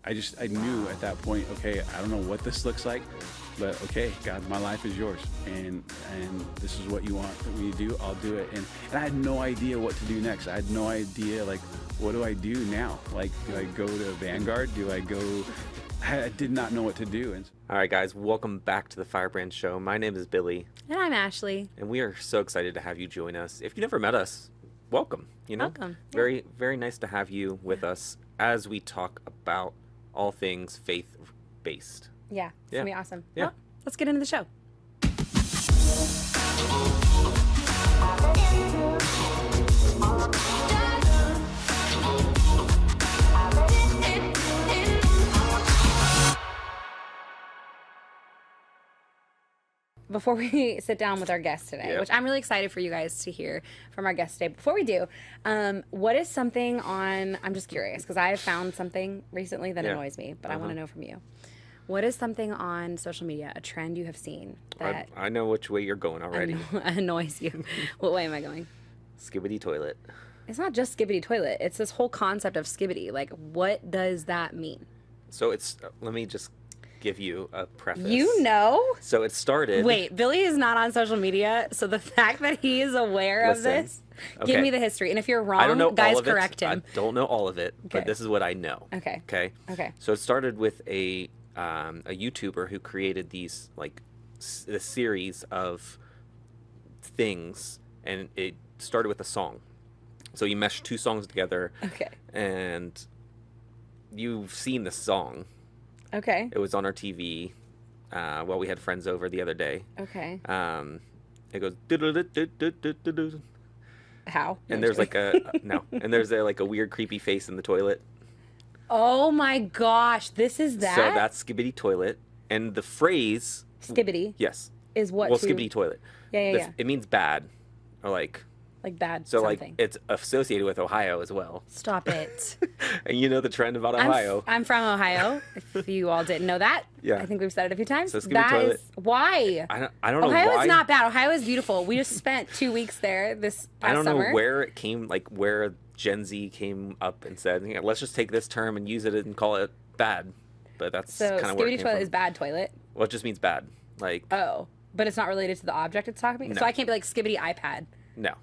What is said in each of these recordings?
I knew at that point, okay, I don't know what this looks like, but okay, God, my life is yours, and this is what you want me to do. I'll do it. And I had no idea what to do next. I had no idea, like, what do I do now? Like, do I go to Vanguard? I did not know what to do. And all right, guys, welcome back to the Firebrand show. My name is Billy. And I'm Ashley. And we are so excited to have you join us. If you never met us, welcome. Welcome. Very, very nice to have you with us as we talk about all things faith-based. Yeah, it's going to be awesome. Yeah. Well, let's get into the show. Before we sit down with our guest today, which I'm really excited for you guys to hear from our guest today. Before we do, what is something on, I'm just curious, because I have found something recently that annoys me, but I want to know from you. What is something on social media, a trend you have seen that I know which way you're going already. Annoys you? What way am I going? Skibbity toilet. It's not just skibbity toilet. It's this whole concept of skibbity. Like, what does that mean? So let me just give you a preface. You know? So it started. Wait, Billy is not on social media, so the fact that he is aware of this, give me the history. And if you're wrong, I don't know guys, all of correct it. him. I don't know all of it, but this is what I know. Okay. Okay. So it started with a YouTuber who created these a series of things, and it started with a song. So you meshed two songs together. Okay. And you've seen the song. Okay. It was on our TV while we had friends over the other day. Okay. It goes. How? And there's a weird creepy face in the toilet. Oh my gosh, this is that? So that's skibbity toilet, and the phrase skibbity. Yes. Is what? Well, skibbity toilet. Yeah. It means bad, or like bad. So something. it's associated with Ohio as well. Stop it. And you know the trend about Ohio. I'm from Ohio. If you all didn't know that, yeah. I think we've said it a few times. So skibbity toilet. Why? I don't know why. Ohio is not bad. Ohio is beautiful. We just spent 2 weeks there this past summer. I don't know where it came, where Gen Z came up and said, let's just take this term and use it and call it bad. But that's kind of where it skibbity came toilet from. is bad toilet. Well, it just means bad. Oh, but it's not related to the object it's talking about? No. So I can't be like skibbity iPad. No.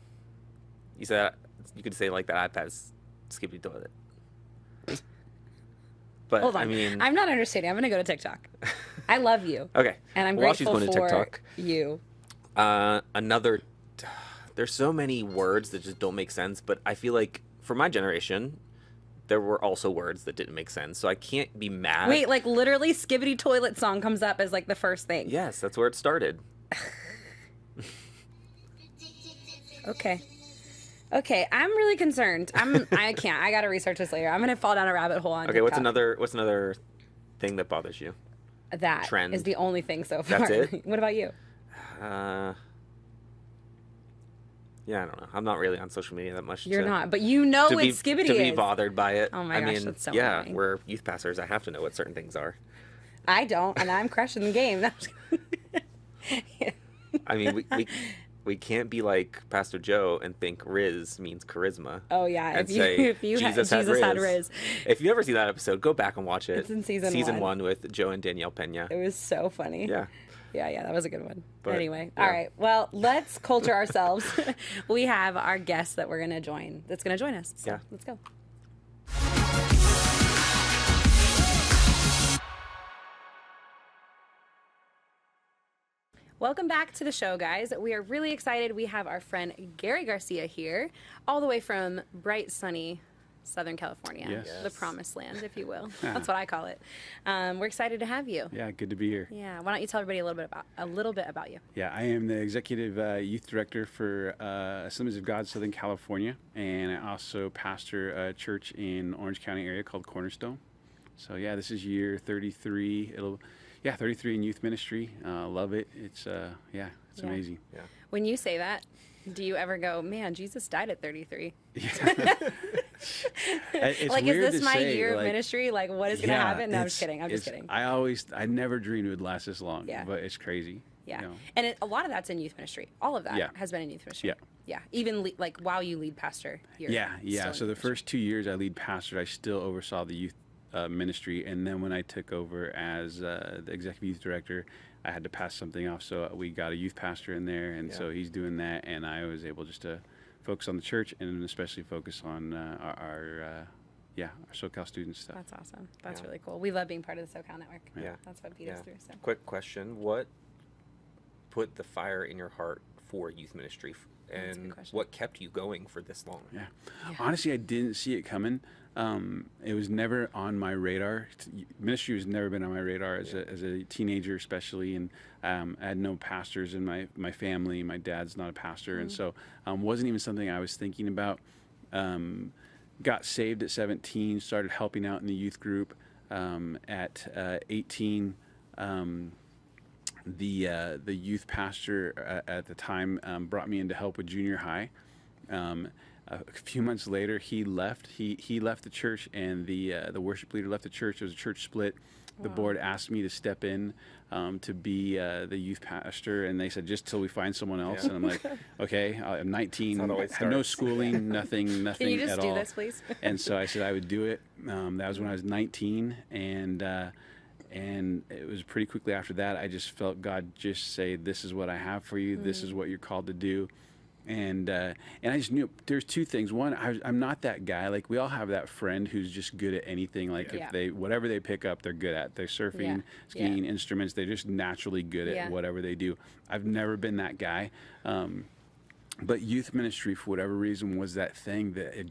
You could say that iPad's skibbity toilet. But hold on. I'm not understanding. I'm going to go to TikTok. I love you. Okay. And I'm While she's grateful going to for TikTok, you. There's so many words that just don't make sense, but I feel like for my generation, there were also words that didn't make sense, so I can't be mad. Wait, literally skibbity toilet song comes up as the first thing. Yes, that's where it started. Okay, I'm really concerned. I can't. I gotta research this later. I'm gonna fall down a rabbit hole on TikTok. What's another thing that bothers you? That trend is the only thing so far. That's it? What about you? Yeah, I don't know. I'm not really on social media that much. You're not, but you know what skibbity is. To be bothered by it. Oh my gosh, that's so annoying. We're youth pastors. I have to know what certain things are. I don't, and I'm crushing the game. I mean, we can't be like Pastor Joe and think Riz means charisma. Oh yeah, and if Jesus had Riz. If you ever see that episode, go back and watch it. It's in season 1 with Joe and Danielle Pena. It was so funny. Yeah. Yeah, that was a good one. But, anyway, all right. Well, let's culture ourselves. We have our guest that we're going to join. That's going to join us. So let's go. Welcome back to the show, guys. We are really excited. We have our friend Gary Garcia here, all the way from bright, sunny Southern California, yes. The promised land, if you will. That's what I call it. We're excited to have you. Yeah, good to be here. Yeah, why don't you tell everybody a little bit about you? Yeah, I am the executive youth director for Assemblies of God, Southern California, and I also pastor a church in Orange County area called Cornerstone. So yeah, this is year 33. 33 in youth ministry. Love it. It's amazing. Yeah. When you say that, do you ever go, man, Jesus died at 33? Yeah. Is this my year of ministry? What is going to happen? No, I'm just kidding. I'm just kidding. I never dreamed it would last this long, but it's crazy. Yeah. And a lot of that's in youth ministry. All of that has been in youth ministry. Yeah. Even while you lead pastor. Yeah. So the first 2 years I lead pastor, I still oversaw the youth ministry. And then when I took over as the executive youth director, I had to pass something off. So we got a youth pastor in there, and so he's doing that. And I was able just to focus on the church and especially focus on our SoCal student stuff. That's awesome. That's really cool. We love being part of the SoCal network. Yeah. That's what beat us through. So. Quick question. What put the fire in your heart for youth ministry? And what kept you going for this long? Yeah. Honestly, I didn't see it coming. It was never on my radar. Ministry has never been on my radar as a teenager, especially. And I had no pastors in my family. My dad's not a pastor. And so wasn't even something I was thinking about. Got saved at 17, started helping out in the youth group. At 18, the youth pastor at the time brought me in to help with junior high. A few months later, he left. He left the church, and the worship leader left the church. There was a church split. The board asked me to step in to be the youth pastor, and they said just till we find someone else. And I'm like, okay, I'm 19, had no schooling, nothing Can you just at do all. This, please? And so I said I would do it. That was when I was 19, and it was pretty quickly after that I just felt God just say, this is what I have for you. This is what you're called to do. And I just knew there's two things. One, I'm not that guy. Like, we all have that friend who's just good at anything. Like, if whatever they pick up, they're good at. They're surfing, skiing, instruments. They're just naturally good at whatever they do. I've never been that guy. But youth ministry, for whatever reason, was that thing that I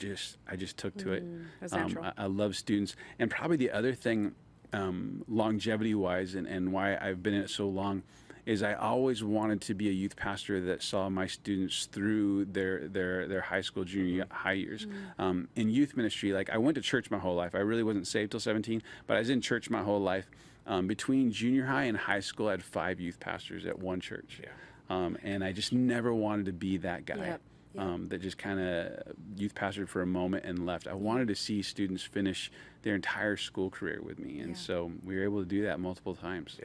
just took to it. That's natural. I love students. And probably the other thing, longevity-wise, and why I've been in it so long, is I always wanted to be a youth pastor that saw my students through their high school, junior high years. In youth ministry, like, I went to church my whole life. I really wasn't saved till 17, but I was in church my whole life. Between junior high and high school, I had 5 youth pastors at one church. And I just never wanted to be that guy. That just kind of youth pastored for a moment and left. I wanted to see students finish their entire school career with me, and so we were able to do that multiple times.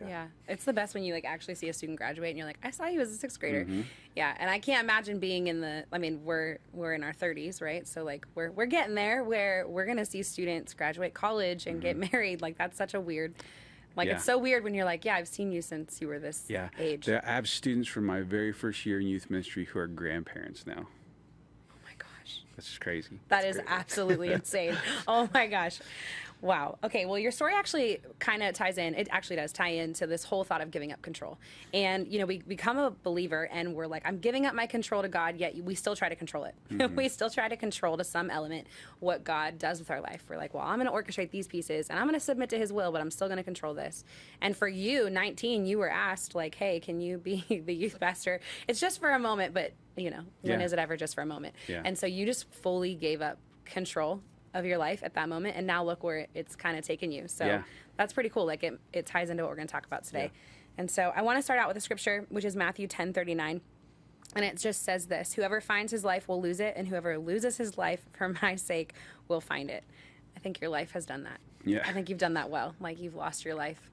It's the best when you actually see a student graduate and you're like, I saw you as a 6th grader. And I can't imagine being in we're in our 30s, right? So we're getting there where we're gonna see students graduate college and get married. Like, that's such a weird. It's so weird when you're like, I've seen you since you were this age. I have students from my very first year in youth ministry who are grandparents now. Oh my gosh. That's just crazy. That's absolutely insane. Oh my gosh. Wow. Okay. Well, your story actually kind of ties in. It actually does tie into this whole thought of giving up control. And, we become a believer and we're like, I'm giving up my control to God, yet we still try to control it. We still try to control to some element what God does with our life. We're like, well, I'm going to orchestrate these pieces and I'm going to submit to his will, but I'm still going to control this. And for you, 19, you were asked, like, hey, can you be the youth pastor? It's just for a moment, but, when is it ever just for a moment? And so you just fully gave up control of your life at that moment, and now look where it's kind of taken you. So that's pretty cool. Like, it ties into what we're going to talk about today. And so I want to start out with a scripture, which is Matthew 10:39, and it just says this: whoever finds his life will lose it, and whoever loses his life for my sake will find it. I think your life has done that. I think you've done that well. Like, you've lost your life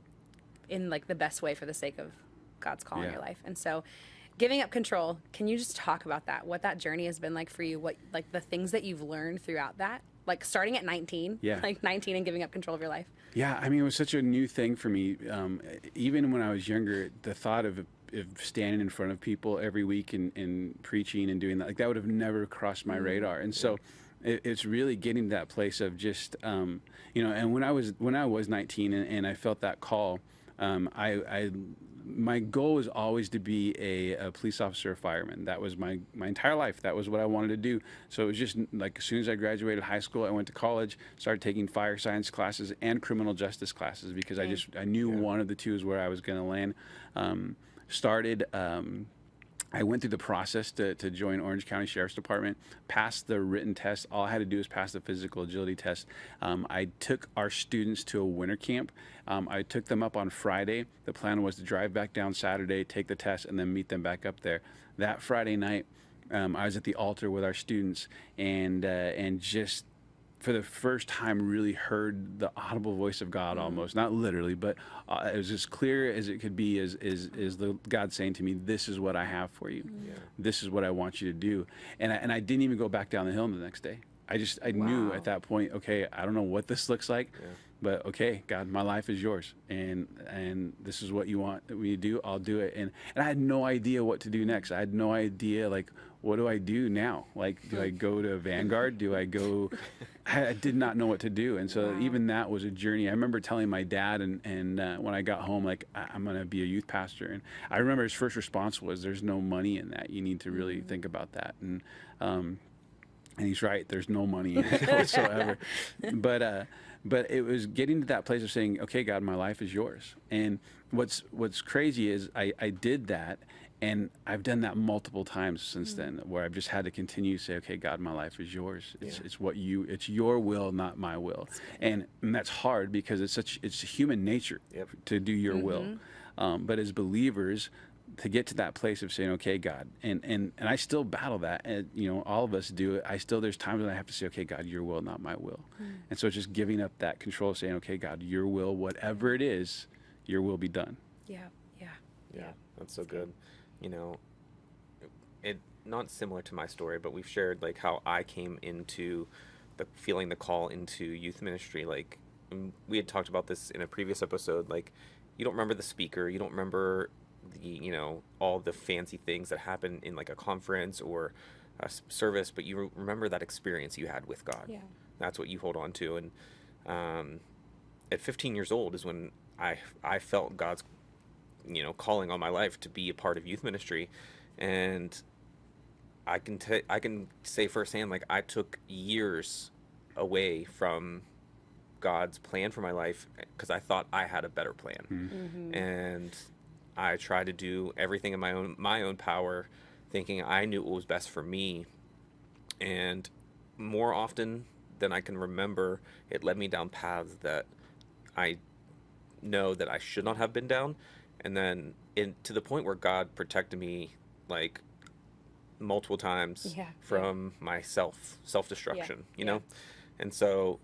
in the best way for the sake of God's call in your life. And so giving up control, can you just talk about that, what that journey has been like for you, what the things that you've learned throughout that? Starting at 19, 19 and giving up control of your life. It was such a new thing for me. Even when I was younger, the thought of standing in front of people every week and preaching and doing that, that would have never crossed my radar. And so it's really getting to that place of just, and when I was 19 and I felt that call, my goal was always to be a police officer or fireman. That was my entire life. That was what I wanted to do. So it was just as soon as I graduated high school, I went to college, started taking fire science classes and criminal justice classes because I knew one of the two is where I was going to land. I went through the process to join Orange County Sheriff's Department, passed the written test. All I had to do was pass the physical agility test. I took our students to a winter camp. I took them up on Friday. The plan was to drive back down Saturday, take the test, and then meet them back up there. That Friday night, I was at the altar with our students and just for the first time really heard the audible voice of God almost, not literally, but it was as clear as it could be is the God saying to me, this is what I have for you. This is what I want you to do. And I didn't even go back down the hill the next day. I knew at that point, okay, I don't know what this looks like, but okay, God, my life is yours, and this is what you want me to do. I'll do it. And I had no idea what to do next. I had no idea, like, what do I do now? Like, do I go to Vanguard? Do I go? I did not know what to do, and so even that was a journey. I remember telling my dad, and when I got home, like, I'm going to be a youth pastor, and I remember his first response was, "There's no money in that. You need to really think about that." And he's right. There's no money in it whatsoever. But it was getting to that place of saying, "Okay, God, my life is yours." And what's crazy is I did that. And I've done that multiple times since then, where I've just had to continue to say, "Okay, God, my life is yours. It's your will, not my will." And that's hard because it's human nature to do your will. But as believers, to get to that place of saying, "Okay, God," and I still battle that, and all of us do it. There's times when I have to say, "Okay, God, your will, not my will." And so it's just giving up that control, of saying, "Okay, God, your will, whatever it is, your will be done." Yeah, that's so good. It not similar to my story, but we've shared like how I came into feeling the call into youth ministry. Like, we had talked about this in a previous episode. Like, you don't remember the speaker, you don't remember the all the fancy things that happen in like a conference or a service, but you remember that experience you had with God. That's what you hold on to. And at 15 years old is when I felt God's calling on my life to be a part of youth ministry. And I can say firsthand, like, I took years away from God's plan for my life because I thought I had a better plan. And I tried to do everything in my own power, thinking I knew what was best for me. And more often than I can remember, it led me down paths that I know that I should not have been down. And then to the point where God protected me, like, multiple times from my self-destruction, you know? And so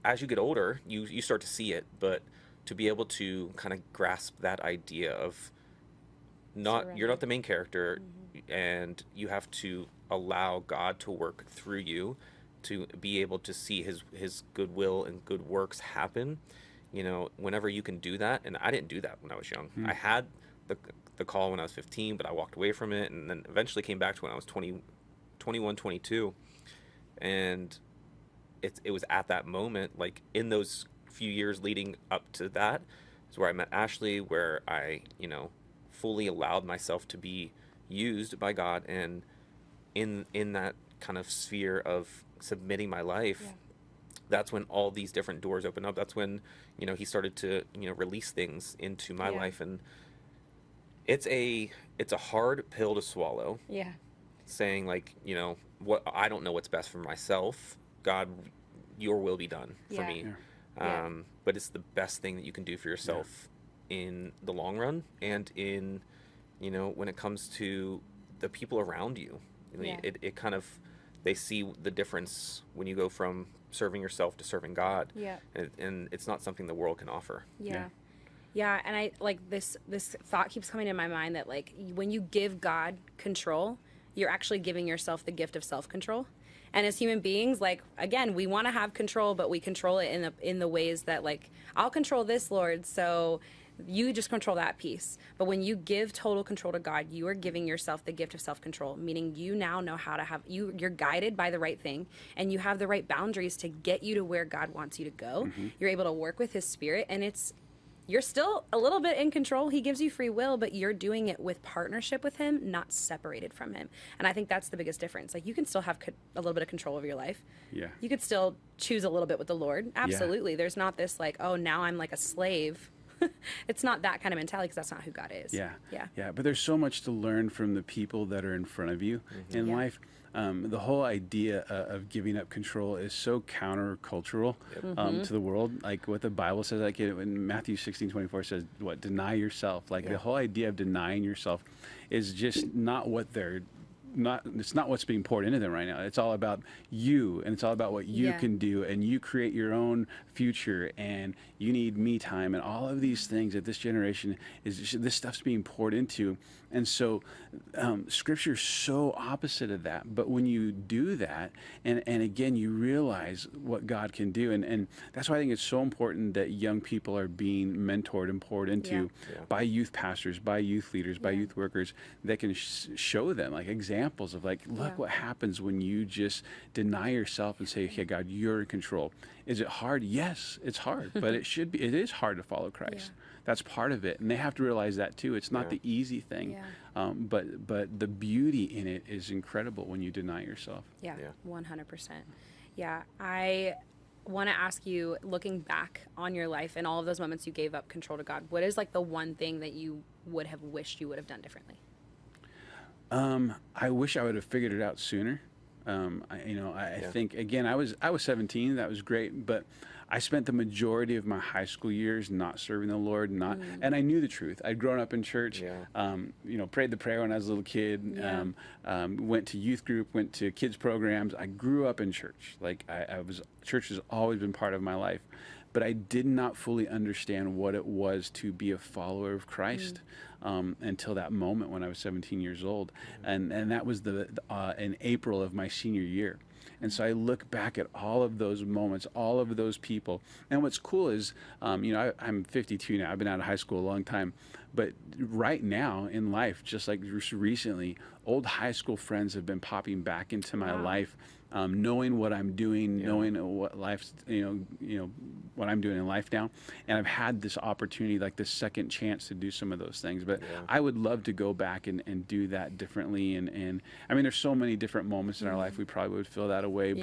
as you get older, you start to see it, but to be able to kind of grasp that idea of you're not the main character, and you have to allow God to work through you to be able to see his goodwill and good works happen. Whenever you can do that, and I didn't do that when I was young. I had the call when I was 15, but I walked away from it, and then eventually came back to when I was 21, 22. And it was at that moment, like in those few years leading up to that, is where I met Ashley, where I, fully allowed myself to be used by God, and in that kind of sphere of submitting my life. That's when all these different doors open up. That's when, he started to, release things into my life. And it's a hard pill to swallow. Saying, like, what I don't know what's best for myself. God, your will be done for me. But it's the best thing that you can do for yourself in the long run, and in, when it comes to the people around you. It kind of, they see the difference when you go from serving yourself to serving God. And it's not something the world can offer. And I like this thought keeps coming in my mind that, like, when you give God control, you're actually giving yourself the gift of self-control. And as human beings, like, again, we want to have control, but we control it in the ways that, like, I'll control this, Lord, so you just control that piece. But when you give total control to God, you are giving yourself the gift of self-control, meaning you now know how to you're guided by the right thing, and you have the right boundaries to get you to where God wants you to go. You're able to work with his spirit, and you're still a little bit in control. He gives you free will, but you're doing it with partnership with him, not separated from him. And I think that's the biggest difference. Like, you can still have a little bit of control over your life. You could still choose a little bit with the Lord. Absolutely. There's not this, like, oh, now I'm like a slave. It's not that kind of mentality, because that's not who God is. But there's so much to learn from the people that are in front of you in life. The whole idea of giving up control is so countercultural to the world. Like what the Bible says, like in Matthew 16:24 says, "What, deny yourself." Like the whole idea of denying yourself is just not what they're it's not what's being poured into them right now. It's all about you, and it's all about what you can do, and you create your own future, and you need me time, and all of these things that this generation this stuff's being poured into. And so Scripture's so opposite of that. But when you do that, and again, you realize what God can do, and that's why I think it's so important that young people are being mentored and poured into by youth pastors, by youth leaders, by youth workers that can show them like examples of like, look what happens when you just deny yourself and say, okay, God, you're in control. Is it hard? Yes, it's hard, but it is hard to follow Christ. That's part of it, and they have to realize that too. It's not the easy thing, but the beauty in it is incredible when you deny yourself. 100%. Yeah, I want to ask you, looking back on your life and all of those moments you gave up control to God, what is like the one thing that you would have wished you would have done differently? I wish I would have figured it out sooner. I think, again, I was 17. That was great, but I spent the majority of my high school years not serving the Lord, and I knew the truth. I'd grown up in church, prayed the prayer when I was a little kid, went to youth group, went to kids programs. I grew up in church. Like church has always been part of my life, but I did not fully understand what it was to be a follower of Christ until that moment when I was 17 years old, and that was in April of my senior year. And so I look back at all of those moments, all of those people. And what's cool is, I'm 52 now. I've been out of high school a long time. But right now in life, just like recently, old high school friends have been popping back into my life, knowing what I'm doing, knowing what life's, what I'm doing in life now. And I've had this opportunity, like this second chance to do some of those things. But I would love to go back and do that differently. And I mean, there's so many different moments in our life we probably would feel that away.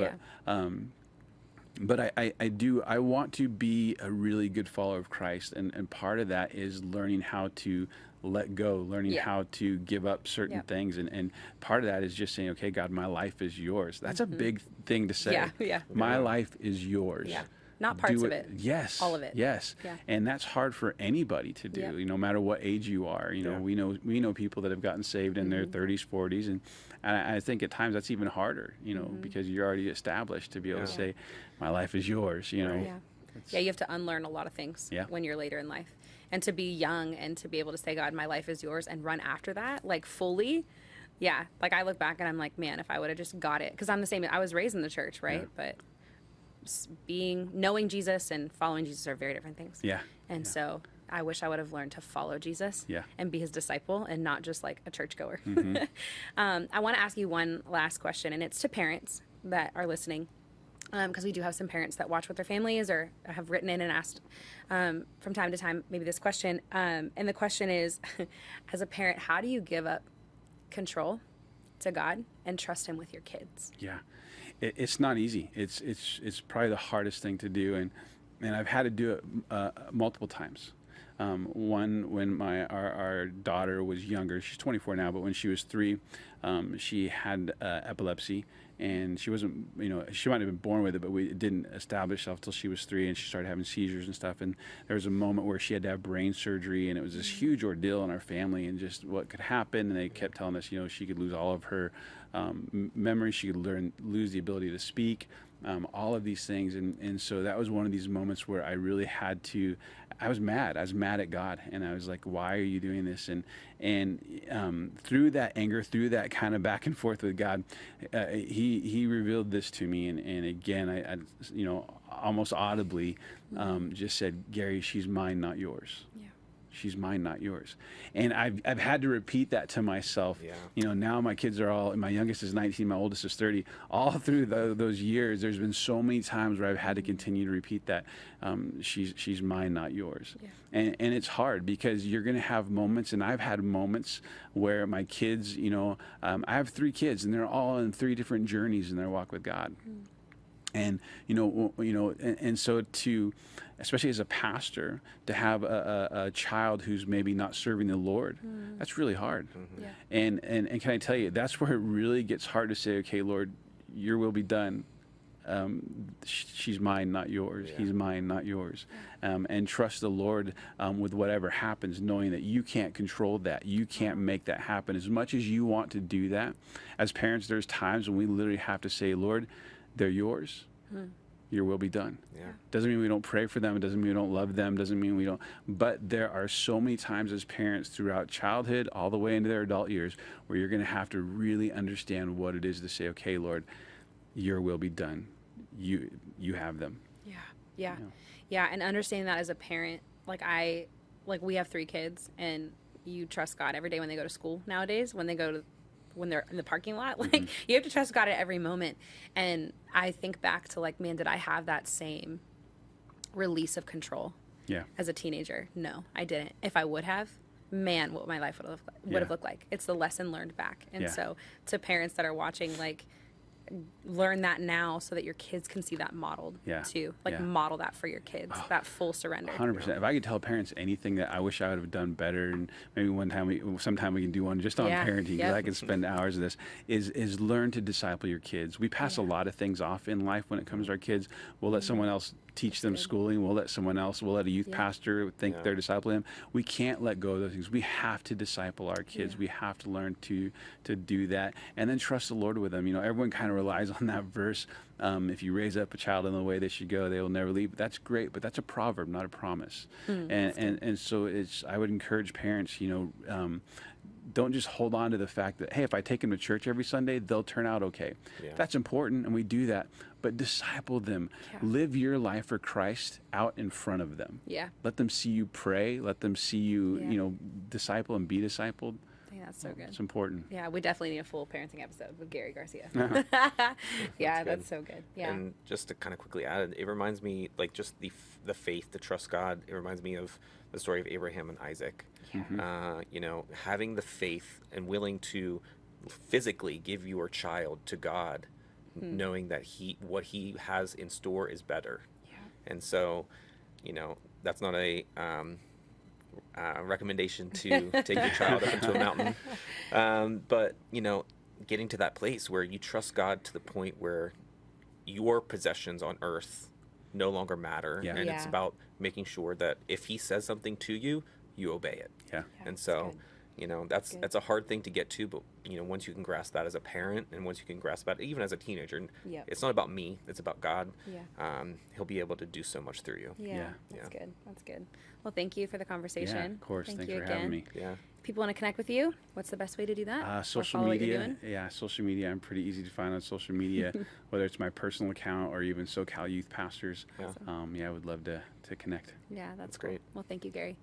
But I want to be a really good follower of Christ. And part of that is learning how to let go, learning how to give up certain things. And part of that is just saying, okay, God, my life is yours. That's a big thing to say. My life is yours. Not parts of it. Yes. All of it. Yes. And that's hard for anybody to do, no matter what age you are. We know people that have gotten saved in their 30s, 40s, and I think at times that's even harder, because you're already established to be able to say, my life is yours, you have to unlearn a lot of things when you're later in life. And to be young and to be able to say, God, my life is yours, and run after that, like fully. Like I look back and I'm like, man, if I would have just got it, because I'm the same. I was raised in the church, right? But knowing Jesus and following Jesus are very different things. So I wish I would have learned to follow Jesus and be his disciple and not just like a churchgoer. I want to ask you one last question, and it's to parents that are listening, because we do have some parents that watch with their families or have written in and asked from time to time maybe this question. And the question is, as a parent, how do you give up control to God and trust him with your kids? It's not easy. It's probably the hardest thing to do, and I've had to do it multiple times. One, when our daughter was younger, she's 24 now, but when she was 3, she had epilepsy, and she wasn't, she might have been born with it, but it didn't establish itself till she was 3, and she started having seizures and stuff. And there was a moment where she had to have brain surgery, and it was this huge ordeal in our family, and just what could happen. And they kept telling us, she could lose all of her memory, she could lose the ability to speak. All of these things, and so that was one of these moments where I really had to. I was mad at God, and I was like, "Why are you doing this?" And through that anger, through that kind of back and forth with God, He revealed this to me, and again, I almost audibly just said, "Gary, she's mine, not yours." She's mine, not yours. And I've had to repeat that to myself. Now my kids are my youngest is 19, my oldest is 30. All through those years, there's been so many times where I've had to continue to repeat that. She's mine, not yours. And it's hard because you're going to have moments, and I've had moments where my kids, I have 3 kids, and they're all in 3 different journeys in their walk with God. And and so especially as a pastor, to have a child who's maybe not serving the Lord, that's really hard. And can I tell you, that's where it really gets hard to say, okay, Lord, your will be done. she's mine, not yours. He's mine, not yours. And trust the Lord with whatever happens, knowing that you can't control that. You can't make that happen. As much as you want to do that, as parents, there's times when we literally have to say, Lord, they're yours. Your will be done. Doesn't mean we don't pray for them. It doesn't mean we don't love them. Doesn't mean we don't. But there are so many times as parents throughout childhood all the way into their adult years where you're going to have to really understand what it is to say, okay, Lord, your will be done. You have them. Yeah. And understanding that as a parent, like we have 3 kids, and you trust God every day when they go to school nowadays, when they're in the parking lot, like you have to trust God at every moment. And I think back to like, man, did I have that same release of control as a teenager? No, I didn't. If I would have, man, what my life would have looked like. It's the lesson learned back. And so to parents that are watching, like, learn that now so that your kids can see that modeled too. Like model that for your kids, that full surrender. 100%. If I could tell parents anything that I wish I would have done better, and maybe sometime we can do one just on parenting, because I could spend hours of this, is learn to disciple your kids. We pass a lot of things off in life when it comes to our kids. We'll let someone else teach them schooling. We'll let a youth pastor think they're discipling them. We can't let go of those things. We have to disciple our kids. We have to learn to do that, and then trust the Lord with them. Everyone kind of relies on that verse. If you raise up a child in the way they should go, they will never leave. That's great, but that's a proverb, not a promise. And so I would encourage parents, don't just hold on to the fact that, hey, if I take them to church every Sunday, they'll turn out okay. That's important, and we do that. But disciple them. Live your life for Christ out in front of them. Let them see you pray. Let them see you, disciple and be discipled. I think that's so good. It's important. Yeah, we definitely need a full parenting episode with Gary Garcia. That's so good. Yeah. And just to kind of quickly add, it reminds me, like, just the faith to trust God. It reminds me of the story of Abraham and Isaac. Having the faith and willing to physically give your child to God, knowing that what he has in store is better. And so, that's not a recommendation to take your child up into a mountain. But, getting to that place where you trust God to the point where your possessions on earth no longer matter. And it's about making sure that if he says something to you, you obey it. And so, that's a hard thing to get to, but, once you can grasp that as a parent, and once you can grasp that even as a teenager, it's not about me, it's about God. He'll be able to do so much through you. That's good. Well, thank you for the conversation. Of course. Thanks for having me. If people want to connect with you, what's the best way to do that? Social media. Social media. I'm pretty easy to find on social media, whether it's my personal account or even SoCal Youth Pastors. I would love to connect. That's great. Well, thank you, Gary.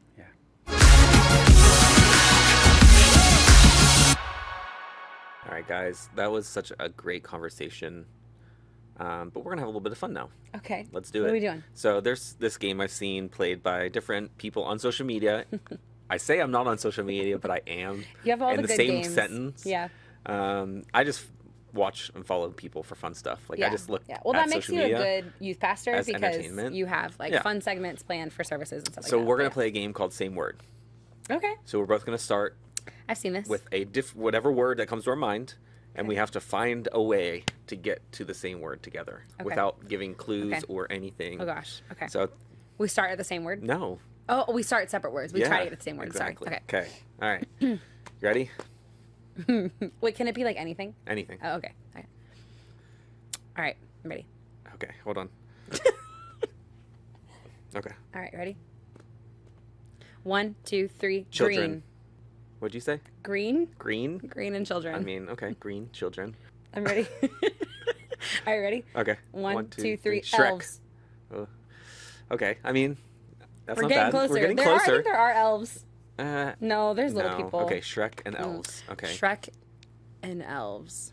All right, guys, that was such a great conversation. But we're going to have a little bit of fun now. Okay. Let's do it. What are we doing? So there's this game I've seen played by different people on social media. I say I'm not on social media, but I am. You have all in the the good same games. sentence. I just watch and follow people for fun stuff. Like I just look Well, at that makes social you media a good youth pastor as because entertainment. you have fun segments planned for services and stuff like that. So we're going to play a game called Same Word. Okay. So we're both going to start I've seen this. with a whatever word that comes to our mind, and we have to find a way to get to the same word together without giving clues or anything. Oh gosh. Okay. So we start at the same word? no. Oh, we start separate words. We try to get at the same word. Exactly. Sorry. Okay. All right. You ready? Wait, can it be like anything? Anything. Oh, okay. All right. I'm ready. Okay. Hold on. Okay. All right. Ready? 1, 2, 3. Children. Green. What'd you say? Green? Green? Green and children. I mean, okay. Green, children. I'm ready. Are you ready? Okay. 1, 2, 3. Shrek. Elves. Oh. Okay. I mean, that's We're not getting bad. closer. We're getting I closer. think there are elves. No, there's little No. people. Okay. Shrek and elves. Okay. Shrek and elves.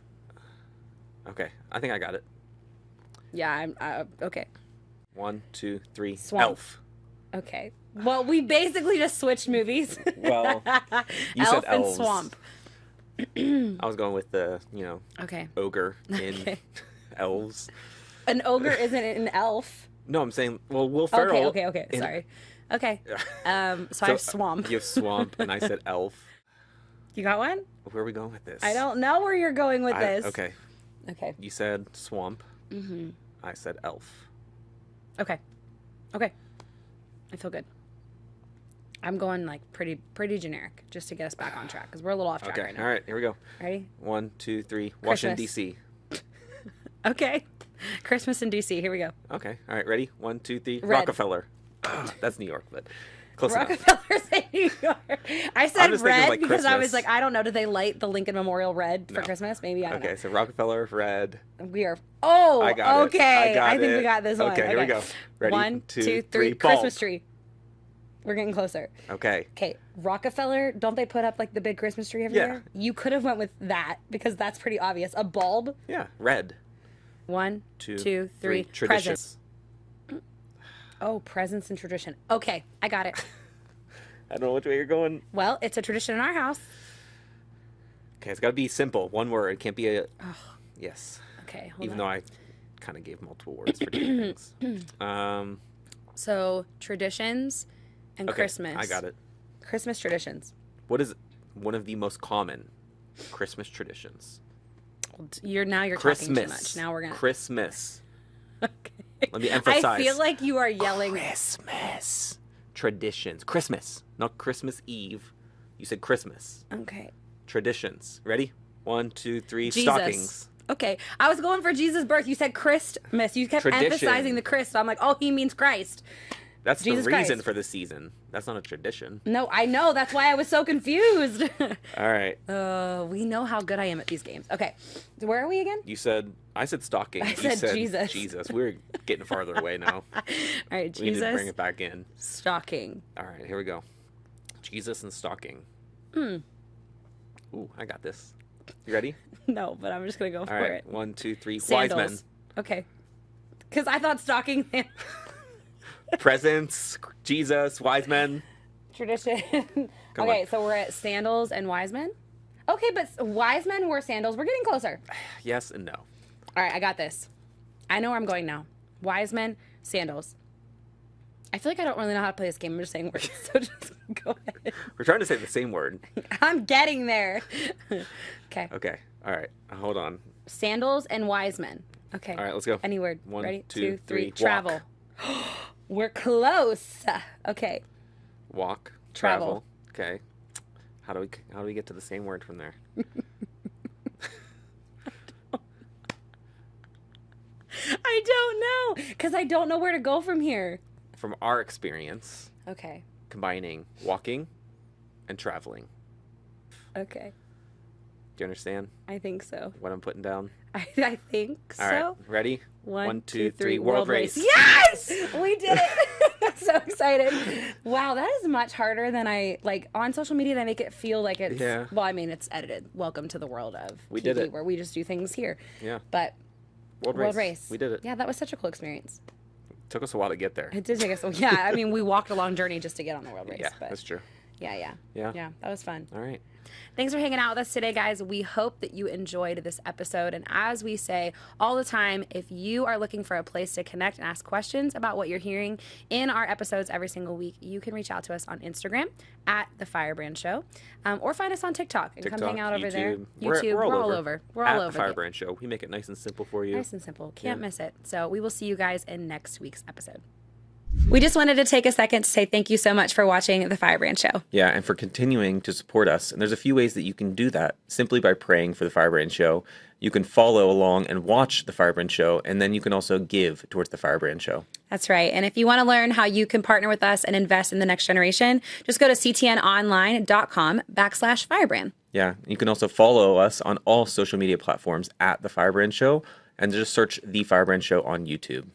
Okay. I think I got it. Yeah, I'm okay. 1, 2, 3. Swamp. Elf. Okay. Well, we basically just switched movies. Well, you Elf said elves. and swamp. I was going with the, Okay. ogre in elves. An ogre isn't an elf. No, I'm saying, well, Will Ferrell. Okay. Sorry. Okay. So I have swamp. You have swamp, and I said elf. You got one? Where are we going with this? I don't know where you're going with this. Okay. Okay. You said swamp. I said elf. Okay. Okay. I feel good. I'm going like pretty generic just to get us back on track because we're a little off track right now. All right, here we go. Ready? 1, 2, 3. Washington, Christmas. D.C. Okay. Christmas in DC. Here we go. Okay. All right, ready? 1, 2, 3. Red. Rockefeller. That's New York, but close enough. Rockefeller's in New York. I said just thinking red like because I was Christmas. like, I don't know. Do they light the Lincoln Memorial red for No. Christmas? Maybe. I don't Okay, so Rockefeller, red. know. We are. Oh, I got it. okay. I think it. we got this one. Okay, here we go. Ready? 1, 2, 3. 3. Christmas bulb. tree. We're getting closer. Okay. Okay, Rockefeller, don't they put up like the big Christmas tree every Yeah. year? You could have went with that because that's pretty obvious. A bulb. Yeah, red. 1, 2, 2, 3. Traditions. Presents. Oh, presents and tradition. Okay, I got it. I don't know which way you're going. Well, it's a tradition in our house. Okay, it's got to be simple. One word. It can't be a... Yes. Okay, hold Even on. though I kind of gave multiple words for different things. So, traditions and Okay, Christmas. I got it. Christmas traditions. What is one of the most common Christmas traditions? You're talking Christmas. too much. Now we're gonna. Christmas. Okay. Let me emphasize. I feel like you are yelling. Christmas. Traditions. Christmas. Not Christmas Eve. You said Christmas. Okay. Traditions. Ready? 1, 2, 3. Jesus. Stockings. Okay. I was going for Jesus' birth. You said Christmas. You kept Tradition. emphasizing the Christ. So I'm like, oh, he means Christ. That's Jesus the reason Christ. for the season. That's not a tradition. No, I know. That's why I was so confused. All right. We know how good I am at these games. Okay. Where are we again? You said, I said stocking. I You said Jesus. Jesus. We're getting farther away now. All right. We need to bring Jesus. it back in. Stocking. All right, here we go. Jesus and stocking. Ooh, I got this. You ready? No, but I'm just going to go All for right. it. 1, 2, 3. Sandals. Wise men. Okay. Because I thought stocking Presents. Jesus. Wise men. tradition. Come Okay, on. so we're at sandals and wise men. Okay, but wise men were sandals. We're getting closer. Yes and no. All right, I got this. I know where I'm going now. Wise men, sandals. I feel like I don't really know how to play this game. I'm just saying words, so just go ahead. We're trying to say the same word. I'm getting there. Okay. Okay. All right. Hold on. Sandals and wise men. Okay. All right, let's go. Any word. 1, Ready? 2, 3. Walk. Travel. We're close. Okay. Walk. Travel. Okay. How do we get to the same word from there? I don't know because I don't know where to go from here. From our experience, Okay. combining walking and traveling. Okay. Do you understand I think so. what I'm putting down? I think so. All right. Ready? 1, 2, 3. World race. Yes! We did it. I'm so excited. Wow, that is much harder than I like on social media. They make it feel like it's Yeah. well, I mean, it's edited. Welcome to the world of We TV, did it. where we just do things here. Yeah. But World race. We did it. Yeah, that was such a cool experience. Took us a while to get there. It did take us. Yeah, I mean, we walked a long journey just to get on the world race. Yeah, but that's true. yeah, Yeah. that was fun. All right. Thanks for hanging out with us today, guys. We hope that you enjoyed this episode. And as we say all the time, if you are looking for a place to connect and ask questions about what you're hearing in our episodes every single week, you can reach out to us on Instagram at The Firebrand Show, or find us on TikTok and come hang out over there. YouTube, we're all over. We're all at over. The Firebrand Show. We make it nice and simple for you. Nice and simple. Can't miss it. So we will see you guys in next week's episode. We just wanted to take a second to say thank you so much for watching The Firebrand Show. Yeah, and for continuing to support us. And there's a few ways that you can do that simply by praying for The Firebrand Show. You can follow along and watch The Firebrand Show, and then you can also give towards The Firebrand Show. That's right. And if you want to learn how you can partner with us and invest in the next generation, just go to ctnonline.com/Firebrand. Yeah, you can also follow us on all social media platforms at The Firebrand Show, and just search The Firebrand Show on YouTube.